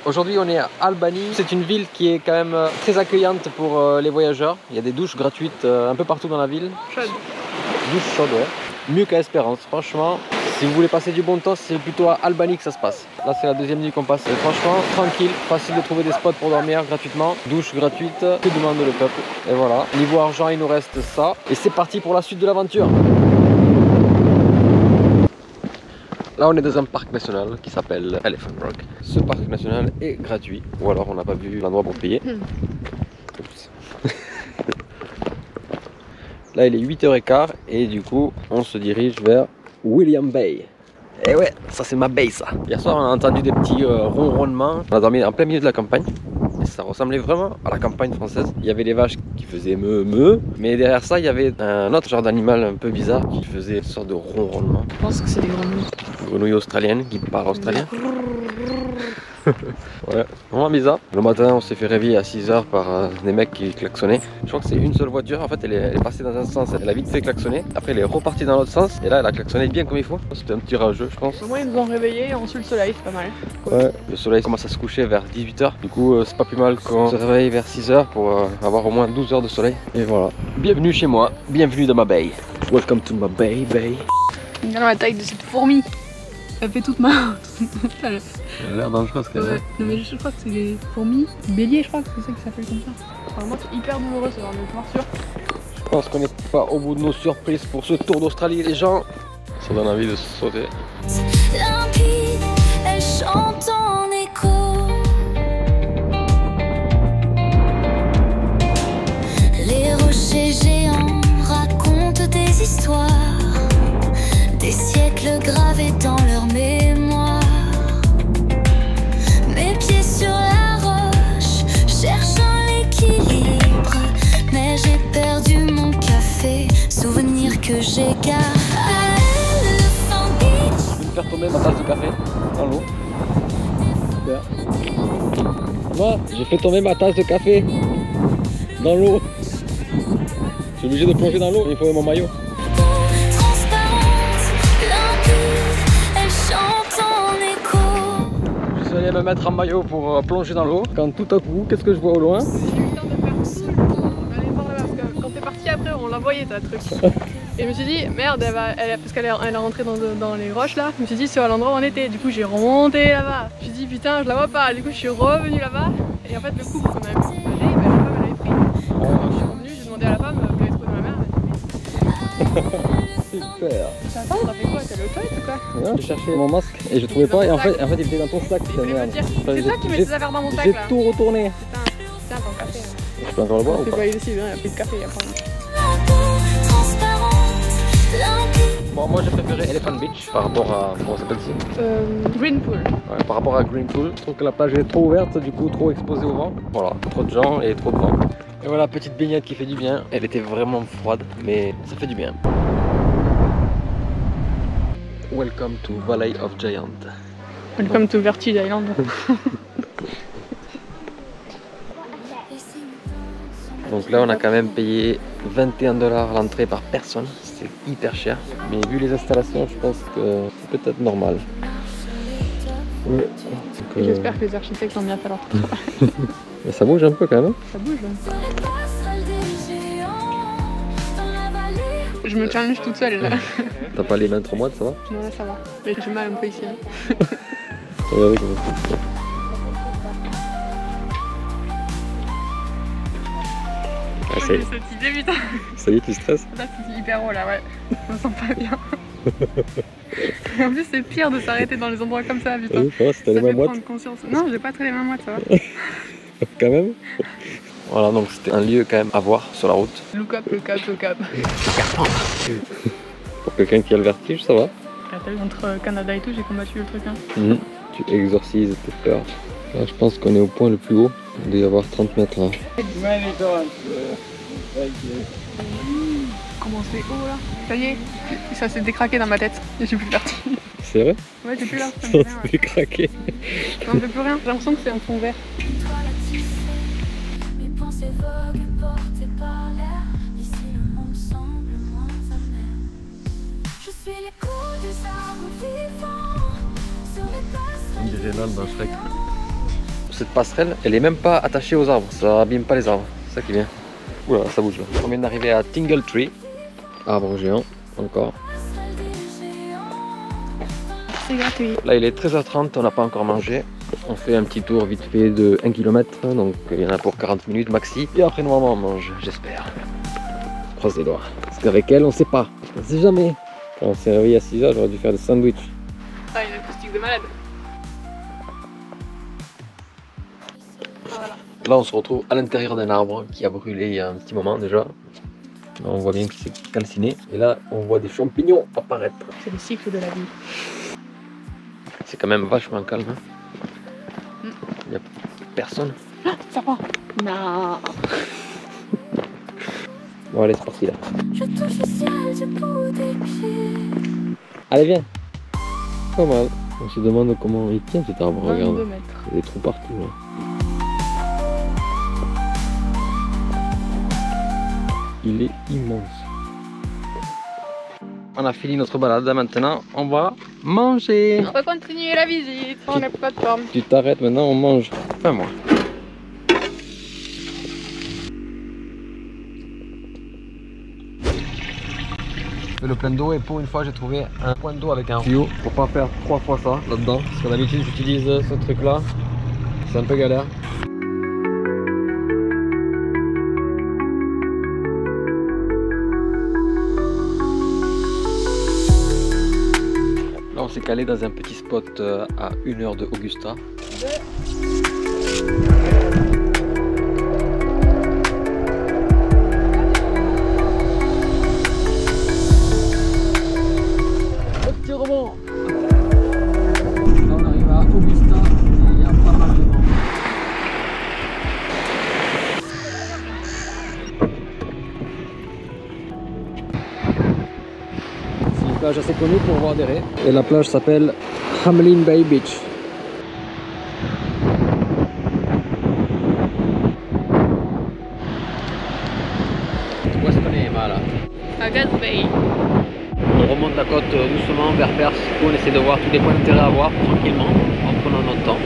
Aujourd'hui on est à Albany, c'est une ville qui est quand même très accueillante pour les voyageurs. Il y a des douches gratuites un peu partout dans la ville. Chaude. Douche chaude, ouais. Mieux qu'à Espérance, franchement. Si vous voulez passer du bon temps, c'est plutôt à Albany que ça se passe. Là c'est la deuxième nuit qu'on passe. Et franchement, tranquille, facile de trouver des spots pour dormir gratuitement. Douche gratuite, que demande le peuple. Et voilà, niveau argent il nous reste ça. Et c'est parti pour la suite de l'aventure. Là on est dans un parc national qui s'appelle Elephant Rock. Ce parc national est gratuit, ou alors on n'a pas vu l'endroit pour payer. Oups. Là il est 8h15 et du coup on se dirige vers William Bay. Et ouais, ça c'est ma baie ça. Hier soir on a entendu des petits ronronnements. On a dormi en plein milieu de la campagne. Et ça ressemblait vraiment à la campagne française. Il y avait les vaches qui faisaient meu, mais derrière ça il y avait un autre genre d'animal un peu bizarre qui faisait une sorte de ronronnement. Je pense que c'est des grenouilles. Grenouille australienne qui parle australien. Ouais, vraiment bizarre. Le matin on s'est fait réveiller à 6h par des mecs qui klaxonnaient. Je crois que c'est une seule voiture, en fait elle est passée dans un sens, elle a vite fait klaxonner. Après elle est repartie dans l'autre sens et là elle a klaxonné bien comme il faut. C'était un petit rageux je pense. Au moins ils nous ont réveillés et on suit le soleil, c'est pas mal. Ouais, le soleil commence à se coucher vers 18h. Du coup c'est pas plus mal qu'on se réveille vers 6h pour avoir au moins 12 heures de soleil. Et voilà. Bienvenue chez moi, bienvenue dans ma baie. Welcome to my bay. Regarde la taille de cette fourmi. Elle fait toute ma... Elle a l'air dangereuse quand même. Ouais. Non mais je crois que c'est des fourmis béliers, je crois que c'est ça qui s'appelle comme ça. Apparemment c'est hyper douloureux ce genre de morsure. Je pense qu'on n'est pas au bout de nos surprises pour ce tour d'Australie. Les gens, ça donne envie de sauter. Limpide, elle chante en écho. Les rochers géants racontent des histoires, des siècles gravés dans leur mémoire. Mes pieds sur la roche, cherchant l'équilibre, mais j'ai perdu mon café, souvenir que j'égare. Je vais me faire tomber ma tasse de café dans l'eau. Super. Moi, j'ai fait tomber ma tasse de café dans l'eau. Je suis obligé de plonger dans l'eau, il faut mon maillot. Je suis allé me mettre en maillot pour plonger dans l'eau. Quand tout à coup, qu'est-ce que je vois au loin? Quand t'es parti après, on la voyait ta truc. Et je me suis dit, merde, parce qu'elle est rentrée dans les roches là. Je me suis dit, c'est à l'endroit où on était. Du coup, j'ai remonté là-bas. Je me suis dit, putain, je la vois pas. Du coup, je suis revenu là-bas. Et en fait, le couple qu'on avait pris, la femme, elle avait pris. Je suis revenue, j'ai demandé à la femme, vous avez trouvé ma mère? Super. Attends, t'as fait quoi? T'es allé aux toilettes ou quoi? Ouais, j'ai cherché mon masque et je trouvais pas. Et en fait, il était dans ton sac. C'est toi qui mets tes affaires dans mon sac j'ai là. tout retourné. Putain, ton café. Je peux encore le boire ou C'est pas? pas ici, il y a plus de café apparemment. Bon, moi j'ai préféré Elephant Beach par rapport à. Comment ça s'appelle ici? Green Pool. Ouais, par rapport à Green Pool. Je trouve que la plage est trop ouverte, du coup trop exposée au vent. Voilà, trop de gens et trop de vent. Et voilà, petite baignade qui fait du bien. Elle était vraiment froide, mais ça fait du bien. Welcome to Valley of Giant. Welcome to Vertige Island. Donc là on a quand même payé 21 $ l'entrée par personne, c'est hyper cher. Mais vu les installations, je pense que c'est peut-être normal. Ouais. J'espère que les architectes ont bien fait leur travail. Mais ça bouge un peu quand même. Ça bouge. Je me challenge toute seule là. T'as pas les mains trop moites, ça va? Non, là ça va. Mais j'ai mal un peu ici. Regardez comment c'est. Ah, ça y est. Cette idée, putain. Ça y est, tu stresses? Là, c'est hyper haut là, ouais. Je me sens pas bien. Et en plus, c'est pire de s'arrêter dans les endroits comme ça, putain. Oui, ça va, si t'as les mains moites. Conscience. Non, j'ai pas très les mains moites, ça va. Quand même. Voilà, donc c'était un lieu quand même à voir sur la route. Look up, look up, look up. Pour quelqu'un qui a le vertige, ça va. Ah, t'as vu, entre Canada et tout, j'ai combattu le truc. Hein. Tu exorcises tes peurs. Là, je pense qu'on est au point le plus haut. Il doit y avoir 30 mètres là. Comment c'est haut là? Ça y est, ça s'est décraqué dans ma tête. Et j'ai plus le vertige. C'est vrai? Ouais, j'ai plus là. Ça s'est décraqué. Ça me fait plus rien. J'ai l'impression que c'est un fond vert. Mes pensées voguent portées par l'air. Ici le monde semble moins amer. Je suis l'écho des arbres vivants sur les passerelles. Une des rénales dans Shrek. cette passerelle, elle est même pas attachée aux arbres, ça abîme pas les arbres, c'est ça qui est bien. Oula, ça bouge là. On vient d'arriver à Tingle Tree, arbre géant, encore. C'est gratuit. Là il est 13h30, on n'a pas encore mangé. On fait un petit tour vite fait de 1 km, donc il y en a pour 40 minutes maxi. Et après normalement on mange, j'espère. Croise les doigts. Parce qu'avec elle on sait pas, on sait jamais. Quand on s'est réveillé à 6h, j'aurais dû faire des sandwichs. Ah, une acoustique de malade. Voilà. Là on se retrouve à l'intérieur d'un arbre qui a brûlé il y a un petit moment déjà. Là, on voit bien qu'il s'est calciné. Et là on voit des champignons apparaître. C'est le cycle de la vie. C'est quand même vachement calme. Hein. Il n'y a personne. Ah, ça va. Non. Bon allez c'est parti là. Je touche le ciel du bout des pieds. Allez viens. Pas mal. On se demande comment il tient cet arbre, 22 regarde. mètres. Il y a des trous partout là. Il est immense. On a fini notre balade, maintenant on va manger. On va continuer la visite sur la plateforme. Tu t'arrêtes maintenant, on mange. Enfin moi. Je fais le plein d'eau et pour une fois j'ai trouvé un point d'eau avec un tuyau. Faut pas faire 3 fois ça là-dedans. Parce que d'habitude j'utilise ce truc là. C'est un peu galère. Là on s'est calé dans un petit spot à 1 heure de Augusta. Petit rebond. Là on arrive à Augusta et il y a pas mal de vent. C'est une plage assez connue pour voir des raies. Et la plage s'appelle Hamlin Bay Beach. Où est-ce qu'on est, là? À Gas Bay. On remonte la côte doucement vers Perth. On essaie de voir tous les points d'intérêt à voir tranquillement en prenant notre temps.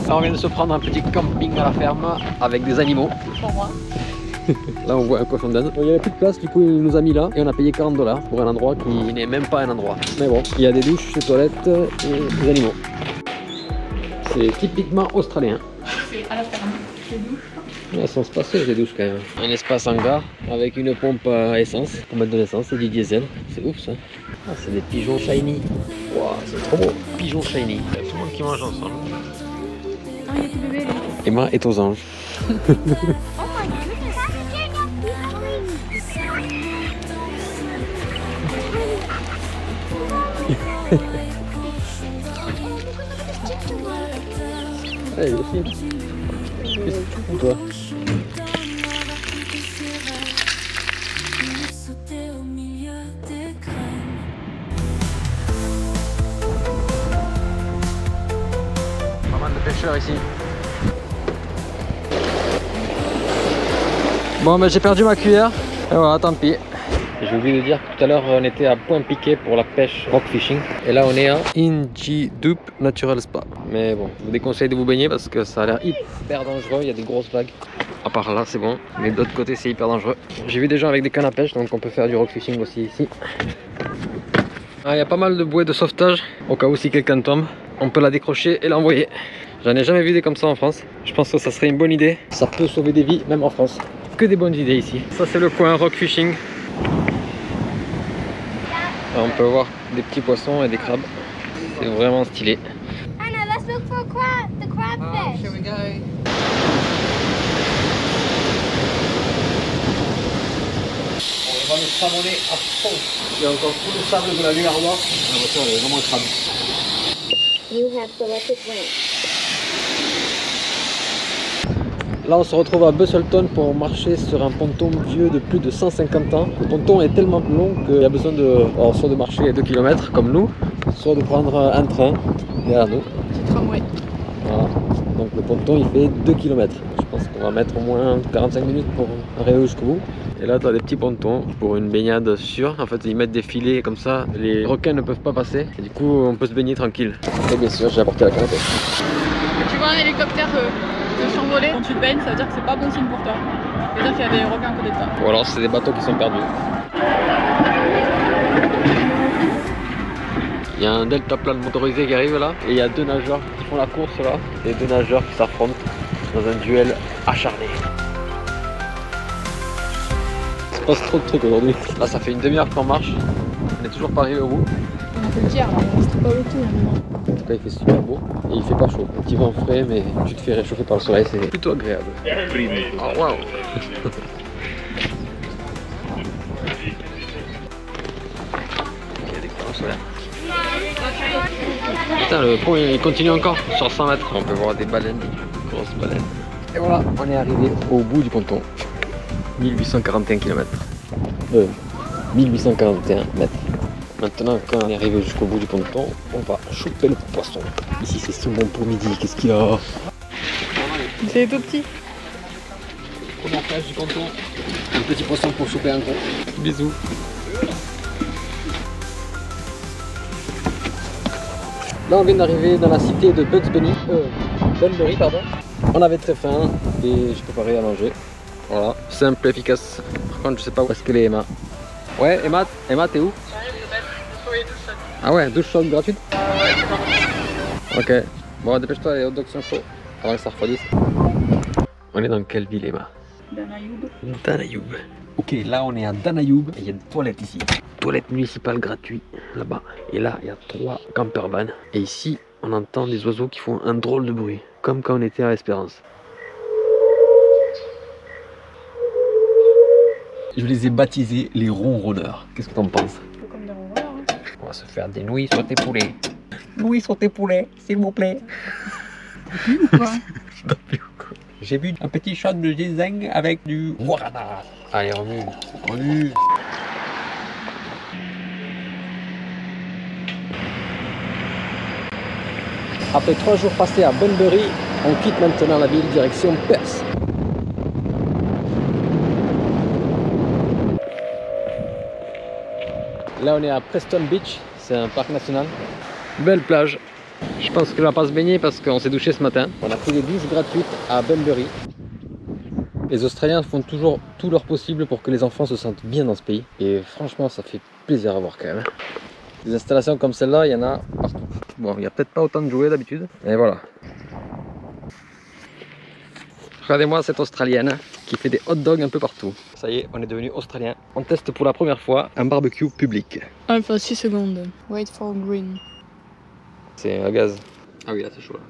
Là on vient de se prendre un petit camping à la ferme avec des animaux. Pour moi. Là on voit un cochon d'Inde. Il n'y avait plus de place, du coup il nous a mis là et on a payé 40 $ pour un endroit qui n'est même pas un endroit. Mais bon, il y a des douches, des toilettes et des animaux. C'est typiquement australien. C'est à la ferme. Les douches. Elles sont spacieuses les douches quand même. Un espace hangar avec une pompe à essence pour mettre de l'essence et du diesel. C'est ouf ça. Ah, c'est des pigeons shiny. Waouh, c'est trop beau. Pigeons shiny. Il y a tout le monde qui mange ensemble. Ah, il y a tout bébé là. Emma est aux anges. Allez, aussi. Qu'est-ce que tu fous toi? Sauter au milieu des graines. Pas mal de pêcheurs ici. Bon, mais j'ai perdu ma cuillère. Et voilà, tant pis. J'ai oublié de dire que tout à l'heure on était à Point Piquet pour la pêche rock fishing. Et là on est à Injidup Natural Spa. Mais bon, je vous déconseille de vous baigner parce que ça a l'air hyper dangereux, il y a des grosses vagues. À part là c'est bon, mais de l'autre côté c'est hyper dangereux. J'ai vu des gens avec des cannes à pêche donc on peut faire du rock fishing aussi ici. Ah, il y a pas mal de bouées de sauvetage au cas où si quelqu'un tombe. On peut la décrocher et l'envoyer. J'en ai jamais vu des comme ça en France. Je pense que ça serait une bonne idée. Ça peut sauver des vies même en France. Que des bonnes idées ici. Ça c'est le coin rock fishing. On peut voir des petits poissons et des crabes. C'est vraiment stylé. Anna, let's look for the crabfish. Here we go. On va le savonner à fond. Il y a encore tout le sable de la nuit à revoir. La voiture elle est vraiment crade. You have selected rank. Là on se retrouve à Busselton pour marcher sur un ponton vieux de plus de 150 ans. Le ponton est tellement long qu'il y a besoin de, soit de marcher 2 km comme nous, soit de prendre un train derrière nous. Petit tramway. Voilà. Donc le ponton il fait 2 km. Je pense qu'on va mettre au moins 45 minutes pour arriver jusqu'au bout. Et là tu as des petits pontons pour une baignade sûre. En fait ils mettent des filets comme ça, les requins ne peuvent pas passer. Et du coup on peut se baigner tranquille. Et bien sûr j'ai apporté la canne à pêche. Tu vois un hélicoptère te survoler quand tu te baignes, ça veut dire que c'est pas bon signe pour toi. Ça veut dire qu'il y a des requins à côté de toi. Ou alors c'est des bateaux qui sont perdus. Il y a un deltaplane motorisé qui arrive là, et il y a deux nageurs qui font la course là, et deux nageurs qui s'affrontent dans un duel acharné. Il se passe trop de trucs aujourd'hui. Là ça fait une demi-heure qu'on marche, on n'est toujours pas arrivé au bout. On a fait le tiers là, on reste pas beaucoup là maintenant. En tout cas il fait super beau et il fait pas chaud. Petit vent frais mais tu te fais réchauffer par le soleil, c'est plutôt agréable. Oh waouh. Il y a des courants solaires. Putain, le pont il continue encore sur 100 mètres. On peut voir des baleines, des grosses baleines. Et voilà, on est arrivé au bout du ponton. 1841 km. 1841 mètres. Maintenant, quand on est arrivé jusqu'au bout du ponton, on va choper le poisson. Ici, c'est saumon pour midi. Qu'est-ce qu'il y a? C'est tout petit. Première plage du ponton. Un petit poisson pour choper un gros. Bisous. Là, on vient d'arriver dans la cité de Bunbury, pardon. On avait très faim et je préparais à manger. Voilà, simple, efficace. Par contre, je sais pas où est-ce qu'elle est, Emma. Ouais, Emma, t'es où? Ah ouais, douche chaude gratuite? Ok, bon dépêche-toi, les hot dogs sont chauds avant que ça refroidisse. On est dans quelle ville, Emma? Danayoub. Danayoub. Ok, là on est à Danayoub et il y a des toilettes ici. Toilettes municipales gratuites là-bas. Et là il y a 3 campervans. Et ici on entend des oiseaux qui font un drôle de bruit, comme quand on était à Espérance. Je les ai baptisés les ronronneurs. Qu'est-ce que t'en penses? Comme des ronronneurs. Hein. On va se faire des nouilles sur tes poulets. Nouilles sur tes poulets, s'il vous plaît. Ou quoi? J'ai vu un petit shot de ginseng avec du guarana. Allez, remue. Remue. Après 3 jours passés à Bunbury, on quitte maintenant la ville direction Perth. Là on est à Preston Beach, c'est un parc national. Belle plage. Je pense qu'on va pas se baigner parce qu'on s'est douché ce matin. On a pris des douches gratuites à Bunbury. Les Australiens font toujours tout leur possible pour que les enfants se sentent bien dans ce pays. Et franchement ça fait plaisir à voir quand même. Des installations comme celle-là, il y en a partout. Bon, il n'y a peut-être pas autant de jouets d'habitude, mais voilà. Regardez-moi cette Australienne qui fait des hot dogs un peu partout. Ça y est, on est devenu Australien. On teste pour la première fois un barbecue public. Enfin 6 secondes. Wait for green. C'est un gaz. Ah oui, là c'est chaud là.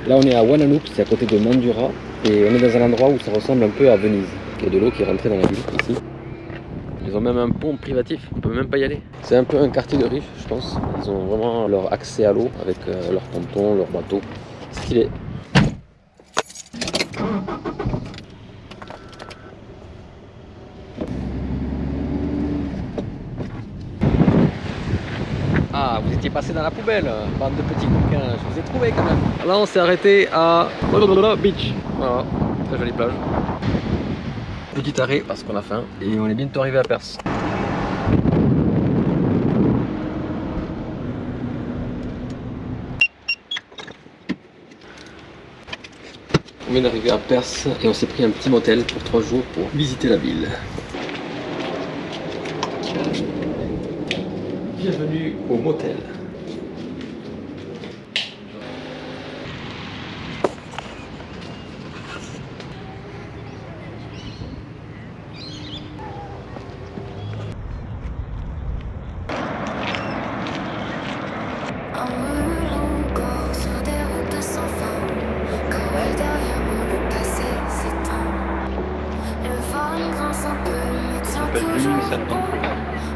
Là on est à Wananoop, c'est à côté de Mandurah. Et on est dans un endroit où ça ressemble un peu à Venise. Il y a de l'eau qui est rentrée dans la ville ici. Ils ont même un pont privatif, on peut même pas y aller. C'est un peu un quartier de riches, je pense. Ils ont vraiment leur accès à l'eau avec leurs pontons, leurs bateaux. Stylé. Ah, vous étiez passé dans la poubelle, bande de petits coquins, je vous ai trouvé quand même. Là on s'est arrêté à Beach. Voilà, très jolie plage. Petit arrêt parce qu'on a faim et on est bientôt arrivé à Perth. On vient d'arriver à Perth et on s'est pris un petit motel pour 3 jours pour visiter la ville. Bienvenue au motel.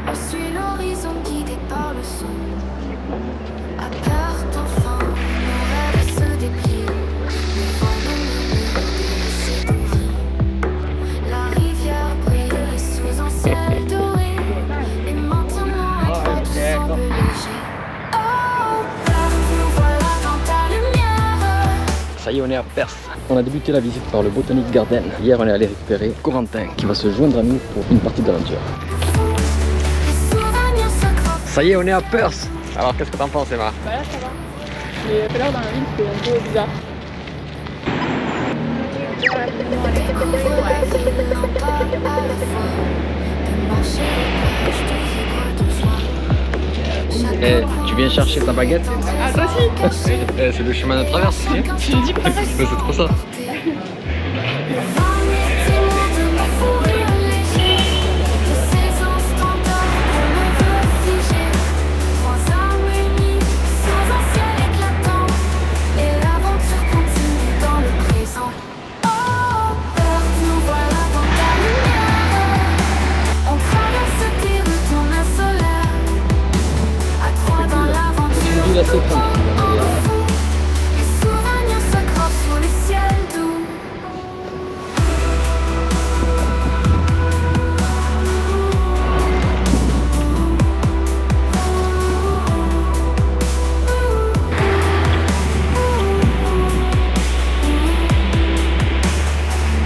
On suit l'horizon guidé par le son. À peur d'enfant, nos rêves se déplient. Les vents nous murmurent, la rivière brille sous un ciel doré. Et maintenant, tout semble léger. Oh, Perth, nous voilà dans ta lumière. Ça y est, on est à Perth. On a débuté la visite par le Botanic Garden. Hier, on est allé récupérer Corentin qui va se joindre à nous pour une partie d'aventure. Ça y est, on est à Perth. Alors qu'est-ce que t'en penses, Emma? Bah là ça va. Mais tout à l'heure dans la ville c'était un peu bizarre. Eh, tu viens chercher ta baguette? Ah toi aussi. Eh, c'est le chemin de traverse, tu sais? J'ai dit pas ça. C'est trop ça. Assez tranquille. Les souvenirs s'accrochent sous les ciels doux.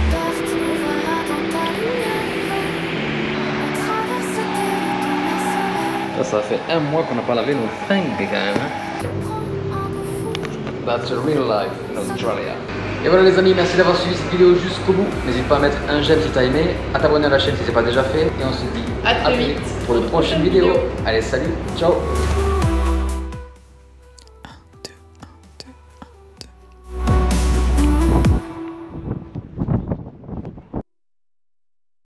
Perth, nous voilà dans ta lumière. On traverse tes rues, ton Ça fait un mois qu'on n'a pas lavé nos fringues quand même. That's a real life in Australia. Et voilà les amis, merci d'avoir suivi cette vidéo jusqu'au bout. N'hésite pas à mettre un j'aime si t'as aimé, à t'abonner à la chaîne si c'est pas déjà fait. Et on se dit À très vite pour de prochaines vidéos. Allez, salut, ciao.